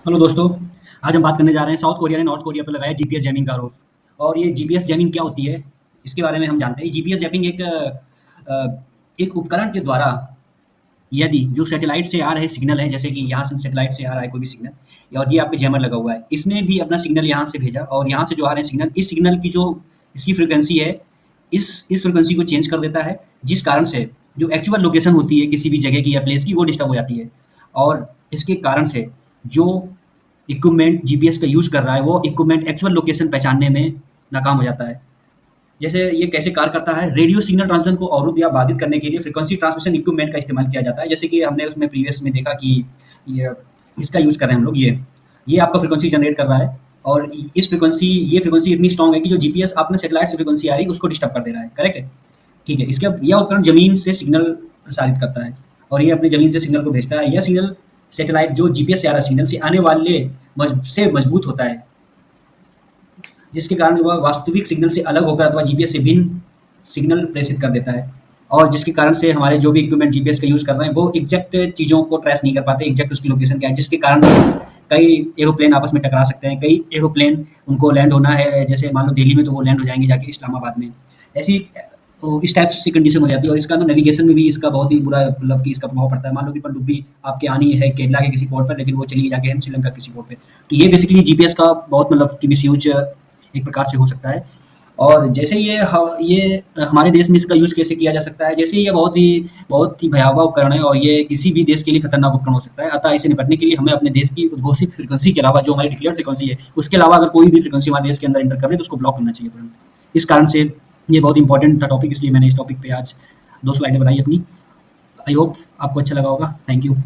Hello दोस्तों। आज हम बात करने जा रहे हैं साउथ कोरिया ने नॉर्थ कोरिया पर लगाया जीपीएस जैमिंग का आरोप। और ये जीपीएस जैमिंग क्या होती है, इसके बारे में हम जानते हैं। जीपीएस जैमिंग एक उपकरण के द्वारा, यदि जो सैटेलाइट से आ रहे सिग्नल है, जैसे कि यहाँ से सैटेलाइट से आ रहा है कोई भी सिग्नल, और ये आपके जैमर लगा हुआ है, इसने भी अपना सिग्नल यहाँ से भेजा और यहाँ से जो आ रहे हैं सिग्नल, इस सिग्नल की जो इसकी फ्रीक्वेंसी है, इस फ्रीक्वेंसी को चेंज कर देता है, जिस कारण से जो एक्चुअल लोकेशन होती है किसी भी जगह की या प्लेस की, वो डिस्टर्ब हो जाती है। और इसके कारण से जो इक्विपमेंट जीपीएस का यूज़ कर रहा है, वो इक्विपमेंट एक्चुअल लोकेशन पहचानने में नाकाम हो जाता है। जैसे ये कैसे कार्य करता है, रेडियो सिग्नल ट्रांसमिशन को अवरुद्ध या बाधित करने के लिए फ्रीक्वेंसी ट्रांसमिशन इक्विपमेंट का इस्तेमाल किया जाता है। जैसे कि हमने उसमें प्रीवियस में देखा कि ये इसका यूज़ कर रहे हैं हम लोग, ये आपका फ्रीक्वेंसी जनरेट कर रहा है। और ये फ्रीक्वेंसी इतनी स्ट्रांग है कि जो जीपीएस अपने सैटेलाइट से फ्रीक्वेंसी आ रही है, उसको डिस्टर्ब कर दे रहा है। करेक्ट है? ठीक है। इसका यह उपकरण ज़मीन से सिग्नल प्रसारित करता है और ये अपनी ज़मीन से सिग्नल को भेजता है। यह सिग्नल सैटेलाइट जो जीपीएस से आ रहा है सिग्नल से आने वाले से मजबूत होता है, जिसके कारण वह वास्तविक सिग्नल से अलग होकर अथवा जीपीएस से भिन्न सिग्नल प्रेषित कर देता है। और जिसके कारण से हमारे जो भी इक्विपमेंट जीपीएस का यूज़ कर रहे हैं, वो एग्जैक्ट चीज़ों को ट्रेस नहीं कर पाते, एग्जैक्ट उसकी लोकेशन क्या है, जिसके कारण से कई एरोप्लेन आपस में टकरा सकते हैं। कई एरोप्लेन उनको लैंड होना है, जैसे मान लो दिल्ली में, तो वो लैंड हो जाएंगे जाके इस्लामाबाद में। ऐसी इस टाइप से कंडीशन हो जाती है। और इसका ना नेविगेशन में भी इसका बहुत ही बुरा, मतलब कि इसका प्रभाव पड़ता है। मान लो कि पनडुब्बी आपके आनी है केरला के किसी पोर्ट पर, लेकिन वो चली जाके श्रीलंका के किसी पोर्ट पे, तो ये बेसिकली जीपीएस का बहुत, मतलब कि मिसयूज एक प्रकार से हो सकता है। और जैसे ये हमारे देश में इसका यूज़ कैसे किया जा सकता है, जैसे ये बहुत ही भयावह उपकरण है और ये किसी भी देश के लिए खतरनाक उपकरण हो सकता है। अतः इसे निपटने के लिए हमें अपने देश की उद्घोषित फ्रीक्वेंसी के अलावा, जो हमारी डिक्लेयर्ड फ्रीक्वेंसी है, उसके अलावा अगर कोई भी फ्रीक्वेंसी हमारे देश के अंदर एंटर कर रही है, तो उसको ब्लॉक करना चाहिए तुरंत। इस कारण से ये बहुत इंपॉर्टेंट था टॉपिक, इसलिए मैंने इस टॉपिक पे आज 2 स्लाइडें बनाई अपनी। आई होप आपको अच्छा लगा होगा। Thank you.